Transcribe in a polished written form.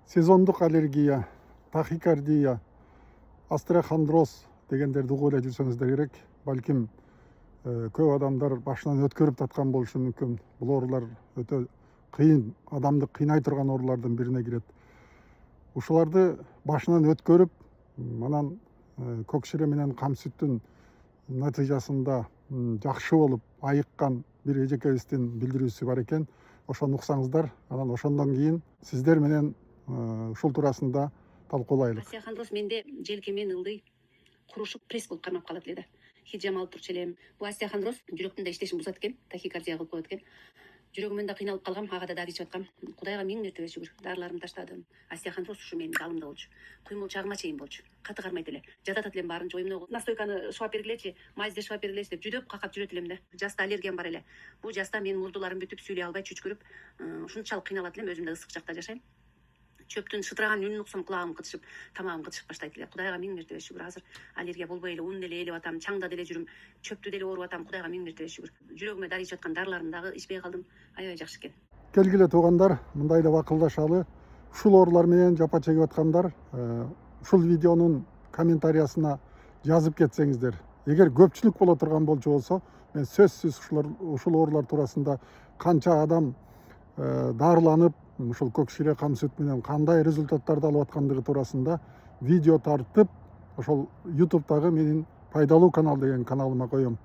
сезондук аллергия, тахикардия, остеохондроз дегендерди угуп эле жүрсөңүздөр керек. Балким көп адамдар башынан өткөрүп таткан болушу мүмкүн. Бул оорулар өтө кыйын, адамды кыйнай турган оорулардын бирине кирет. Ушуларды башынан өткөрүп, анан көк шире менен кам сүттүн натыйжасында жакшы болуп айыккан бир эжекебиздин билдирүүсү бар экен. Ошону уксаңыздар, анан ошондон кийин сиздер менен ушул туурасында талкуулайлы. Остеохондроз менде желкемен ылдый курушуп пресс болуп кармап калат эле да. Хиджам алып турчу элем. Бул остеохондроз жүрөктүн да иштешин бузат экен, тахикардия кылып коет экен. Жүрөгүмөн да кыйналып калгам, ага да ичип аткам. Кудайга миң мертебе шүгүр. Дарыларымды таштадым. Остеохондроз ушу менин жалымда болчу. Кыймыл чагыма чейин болчу. Каты кармайт эле. Жатат элем баарынча оюмда. Настойканы шыбап бергилечи, майзди шыбап бергилечи деп жүдөп какап жүрөт элем да. Жаста аллергиям бар эле. Бул жаста менин мурдуларым бүтүп сүйлөй албай чүчкүрүп, ушунчалык кыйналат элем. Өзүм да ысык жакта жашайм. Чөптүн шытыраган үнүн уксам кулагым кытышып, тамагым кытышып баштайт эле. Кудайга миң мертебе шүгүр. Азыр аллергия болбой эле унун эле ээлеп атам, чаңда деле жүрүм, чөптү деле ооруп атам. Кудайга миң мертебе шүгүр. Жүрөгүмө дары ичип аткан дарыларымды дагы ичпей калдым. Аябай жакшы экен. Келгиле туугандар, мындай деп акылдашалы. Ушул оорулар менен жапа чегип аткандар ушул видеонун комментариясына жазып кетсеңиздер. Эгер көпчүлүк боло турган болчу болсо, мен сөзсүз ушул оорулар туурасында канча адам дарыланып, ушул көк шире кам сүт менен кандай результаттарды алып аткандыгы туурасында видео тартып, ошол YouTube'дагы менин пайдалуу канал деген каналыма коем.